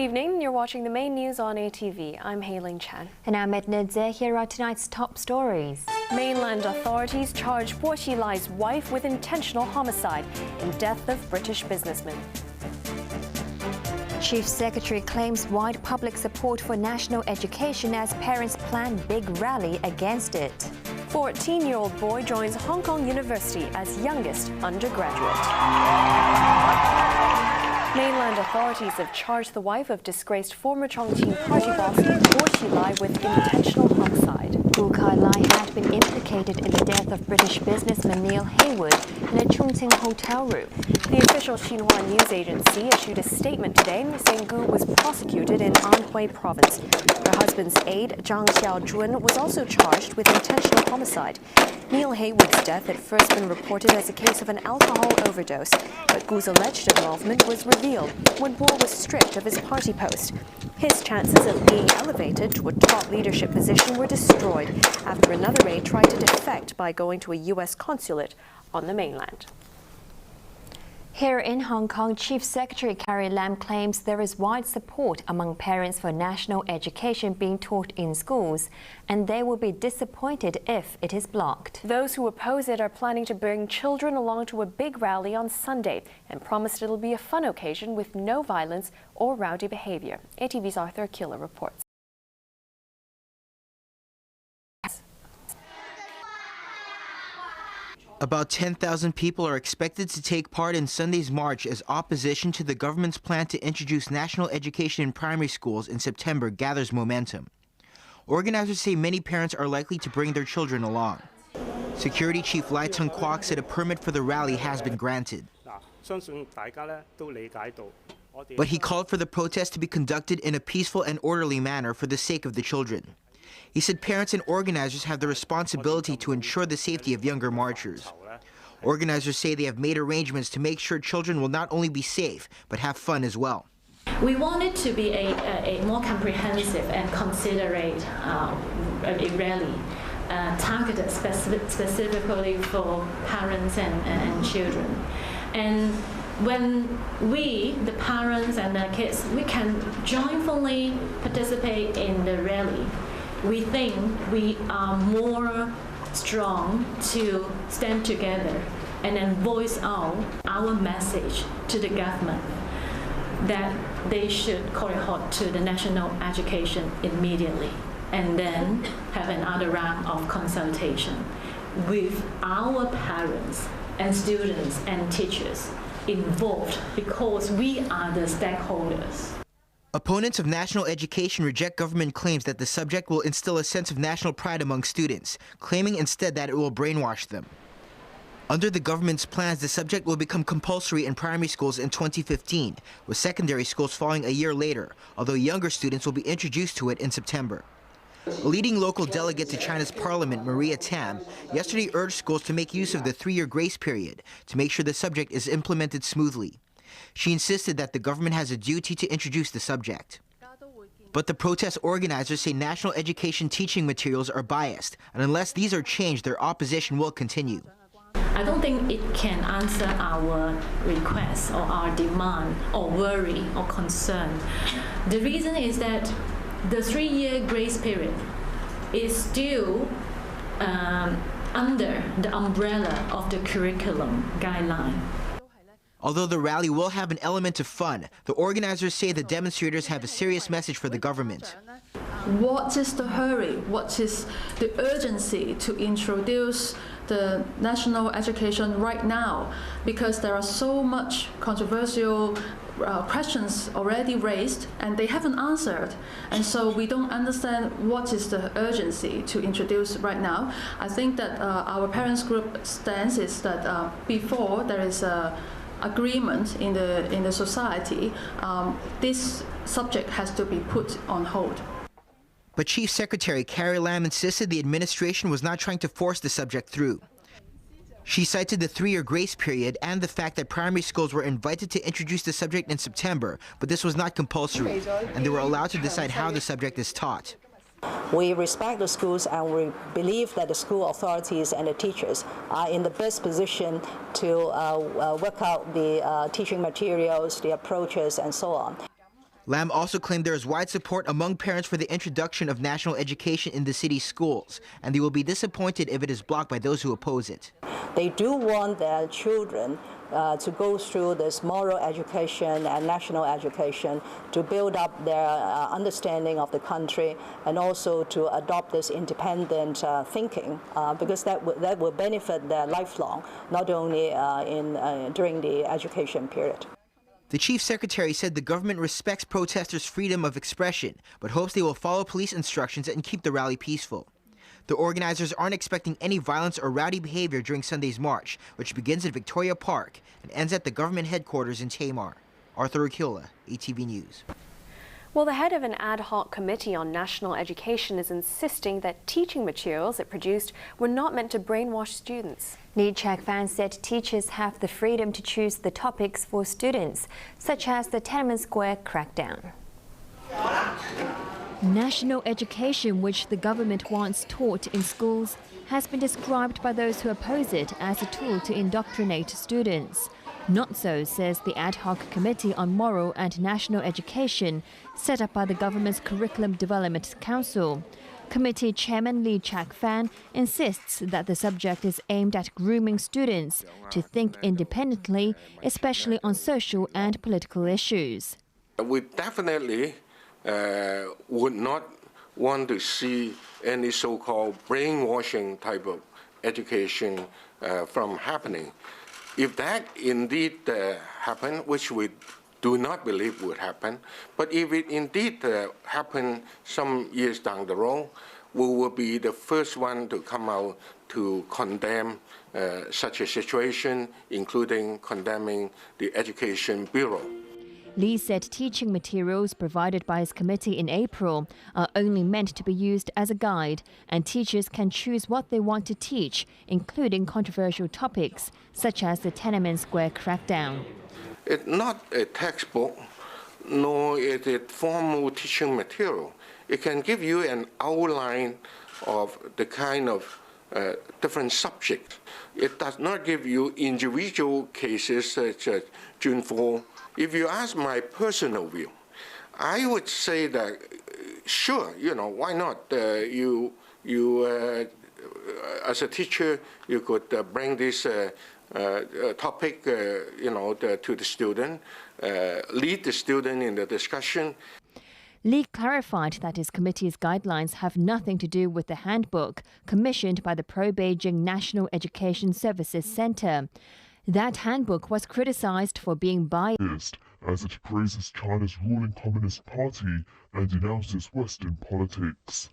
evening. You're watching the main news on ATV. I'm Hailing Chan. And I'm Edna Zhe. Here are tonight's top stories. Mainland authorities charge Bo Xilai's wife with intentional homicide in death of British businessman. Chief Secretary claims wide public support for national education as parents plan big rally against it. 14-year-old boy joins Hong Kong University as youngest undergraduate. Mainland authorities have charged the wife of disgraced former Chongqing party boss Bo Xilai with intentional homicide. Gu Kailai had been implicated in the death of British businessman Neil Heywood in a Chongqing hotel room. The official Xinhua news agency issued a statement today saying Gu was prosecuted in Anhui province. Her husband's aide, Zhang Xiaojun, was also charged with intentional homicide. Neil Heywood's death had first been reported as a case of an alcohol overdose, but Gu's alleged involvement was revealed when Bo was stripped of his party post. His chances of being elevated to a top leadership position were destroyed after another aide tried to defect by going to a U.S. consulate on the mainland. Here in Hong Kong, Chief Secretary Carrie Lam claims there is wide support among parents for national education being taught in schools, and they will be disappointed if it is blocked. Those who oppose it are planning to bring children along to a big rally on Sunday and promised it'll be a fun occasion with no violence or rowdy behavior. ATV's Arthur Keeler reports. About 10,000 people are expected to take part in Sunday's march as opposition to the government's plan to introduce national education in primary schools in September gathers momentum. Organizers say many parents are likely to bring their children along. Security Chief Lai Tung Kwok said a permit for the rally has been granted. But he called for the protest to be conducted in a peaceful and orderly manner for the sake of the children. He said parents and organizers have the responsibility to ensure the safety of younger marchers. Organizers say they have made arrangements to make sure children will not only be safe, but have fun as well. We want it to be a more comprehensive and considerate a rally targeted specifically for parents and children. And when we, the parents and the kids, we can joyfully participate in the rally, we think we are more strong to stand together and then voice out our message to the government that they should call a halt to the national education immediately and then have another round of consultation with our parents and students and teachers involved because we are the stakeholders. Opponents of national education reject government claims that the subject will instill a sense of national pride among students, claiming instead that it will brainwash them. Under the government's plans, the subject will become compulsory in primary schools in 2015, with secondary schools following a year later, although younger students will be introduced to it in September. A leading local delegate to China's parliament, Maria Tam, yesterday urged schools to make use of the 3-year grace period to make sure the subject is implemented smoothly. She insisted that the government has a duty to introduce the subject. But the protest organizers say national education teaching materials are biased, and unless these are changed, their opposition will continue. I don't think it can answer our request or our demand or worry or concern. The reason is that the 3-year grace period is still under the umbrella of the curriculum guideline. Although the rally will have an element of fun, the organizers say the demonstrators have a serious message for the government. What is the hurry? What is the urgency to introduce the national education right now? Because there are so much controversial questions already raised and they haven't answered. And so we don't understand what is the urgency to introduce right now. I think that our parents group stance is that before there is a agreement in the society, this subject has to be put on hold. But Chief Secretary Carrie Lam insisted the administration was not trying to force the subject through. She cited the 3-year grace period and the fact that primary schools were invited to introduce the subject in September, but this was not compulsory, and they were allowed to decide how the subject is taught. We respect the schools and we believe that the school authorities and the teachers are in the best position to work out the teaching materials, the approaches, and so on. Lam also claimed there is wide support among parents for the introduction of national education in the city's schools, and they will be disappointed if it is blocked by those who oppose it. They do want their children to go through this moral education and national education to build up their understanding of the country and also to adopt this independent thinking because that will benefit their lifelong, not only during the education period. The chief secretary said the government respects protesters' freedom of expression, but hopes they will follow police instructions and keep the rally peaceful. The organizers aren't expecting any violence or rowdy behavior during Sunday's march, which begins at Victoria Park and ends at the government headquarters in Tamar. Arthur Ukila, ATV News. Well, the head of an ad hoc committee on national education is insisting that teaching materials it produced were not meant to brainwash students. Lee Chak-fan said teachers have the freedom to choose the topics for students, such as the Tiananmen Square crackdown. National education, which the government wants taught in schools, has been described by those who oppose it as a tool to indoctrinate students. Not so, says the Ad Hoc Committee on Moral and National Education, set up by the government's Curriculum Development Council. Committee Chairman Lee Chak-fan insists that the subject is aimed at grooming students to think independently, especially on social and political issues. We definitely would not want to see any so-called brainwashing type of education from happening. If that indeed happen, which we do not believe would happen, but if it indeed happen some years down the road, we will be the first one to come out to condemn such a situation, including condemning the Education Bureau. Lee said teaching materials provided by his committee in April are only meant to be used as a guide, and teachers can choose what they want to teach, including controversial topics, such as the Tiananmen Square crackdown. It's not a textbook, nor is it formal teaching material. It can give you an outline of the kind of different subjects. It does not give you individual cases such as Junfo. If you ask my personal view, I would say that, sure, why not? You as a teacher, you could bring this topic, to the student, lead the student in the discussion. Lee clarified that his committee's guidelines have nothing to do with the handbook commissioned by the pro-Beijing National Education Services Center. That handbook was criticized for being biased, as it praises China's ruling Communist Party and denounces Western politics.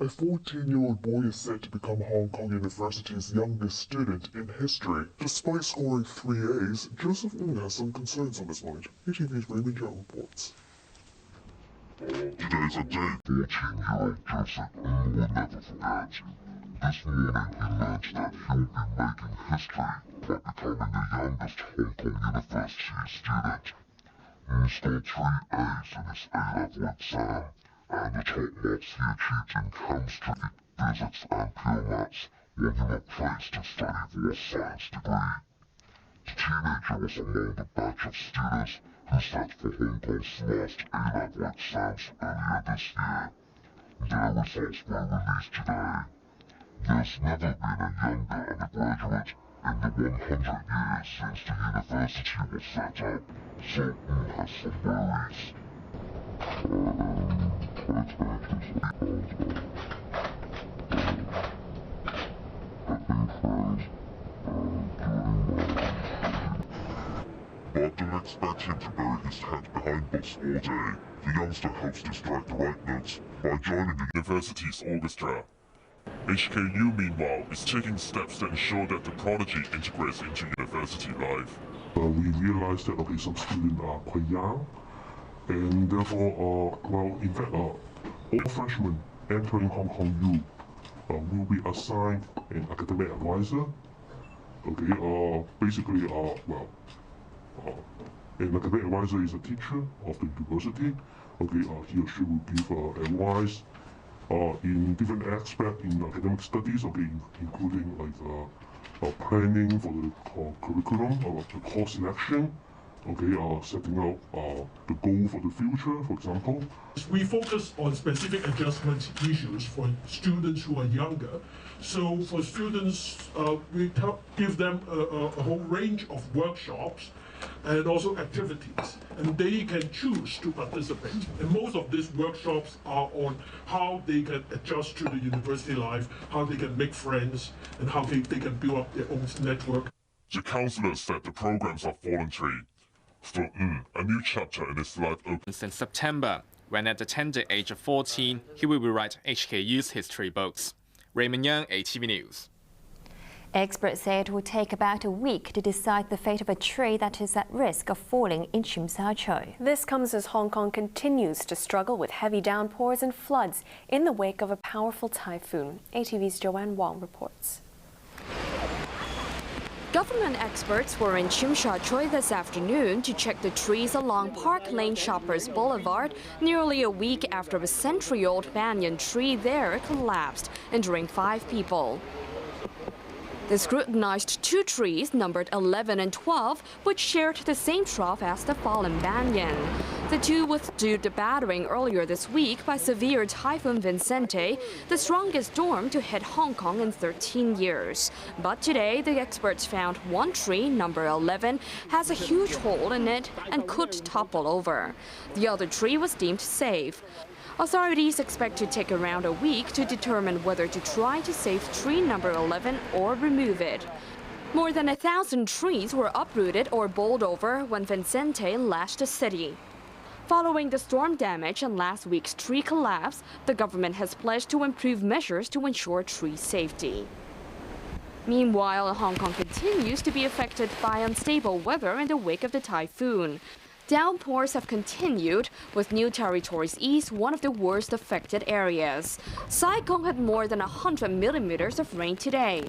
A 14-year-old boy is set to become Hong Kong University's youngest student in history. Despite scoring 3 A's, Joseph Ng has some concerns on his mind. ATV's Raymond Zhao reports. Today's a day 14-year-old Joseph Ng will never forget. This morning he learned that he'll be making history by becoming the youngest Hong Kong University student. Ng scored 3 A's in his A-level exam, and the top marks he achieved in chemistry, physics and pure maths won him a place to study for a science degree. The teenager was among the batch of students who sat for Hong Kong's last A-level exams earlier this year. Their results were released today. There's never been a younger undergraduate in the 100 years since the university was set up, so Ng has some worries. But don't expect him to bury his head behind books all day. The youngster hopes to strike the right notes by joining the university's orchestra. HKU, meanwhile, is taking steps to ensure that the prodigy integrates into university life. We realized that, some students are quite young, and therefore, in fact, all freshmen entering Hong Kong U will be assigned an academic advisor. Basically, an academic advisor is a teacher of the university. He or she will give advice in different aspects in academic studies, including planning for the curriculum, the course selection, setting out the goal for the future, for example. We focus on specific adjustment issues for students who are younger. So for students, we give them a whole range of workshops and also activities, and they can choose to participate. And most of these workshops are on how they can adjust to the university life, how they can make friends, and how they can build up their own network. The counselors said the programs are voluntary. So, a new chapter in his life opens in September, when at the tender age of 14, he will rewrite HKU's history books. Raymond Young, ATV News. Experts say it will take about a week to decide the fate of a tree that is at risk of falling in Tsim Sha Tsui. This comes as Hong Kong continues to struggle with heavy downpours and floods in the wake of a powerful typhoon. ATV's Joanne Wong reports. Government experts were in Tsim Sha Tsui this afternoon to check the trees along Park Lane Shoppers Boulevard nearly a week after a century-old banyan tree there collapsed, injuring 5 people. They scrutinized 2 trees numbered 11 and 12, which shared the same trough as the fallen banyan. The 2 withstood the battering earlier this week by severe Typhoon Vincente, the strongest storm to hit Hong Kong in 13 years. But today, the experts found 1 tree, number 11, has a huge hole in it and could topple over. The other tree was deemed safe. Authorities expect to take around a week to determine whether to try to save tree number 11 or remove it. More than 1,000 trees were uprooted or bowled over when Vincente lashed the city. Following the storm damage and last week's tree collapse, the government has pledged to improve measures to ensure tree safety. Meanwhile, Hong Kong continues to be affected by unstable weather in the wake of the typhoon. Downpours have continued, with New Territories East one of the worst affected areas. Sai Kung had more than 100 millimeters of rain today.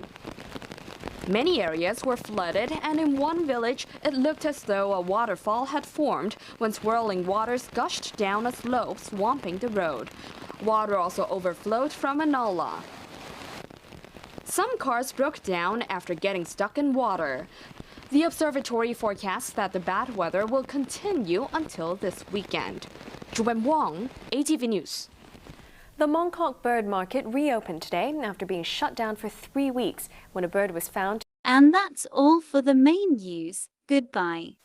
Many areas were flooded, and in one village, it looked as though a waterfall had formed when swirling waters gushed down a slope, swamping the road. Water also overflowed from a nullah. Some cars broke down after getting stuck in water. The observatory forecasts that the bad weather will continue until this weekend. Joanne Wong, ATV News. The Mong Kok bird market reopened today after being shut down for 3 weeks when a bird was found. And that's all for the main news. Goodbye.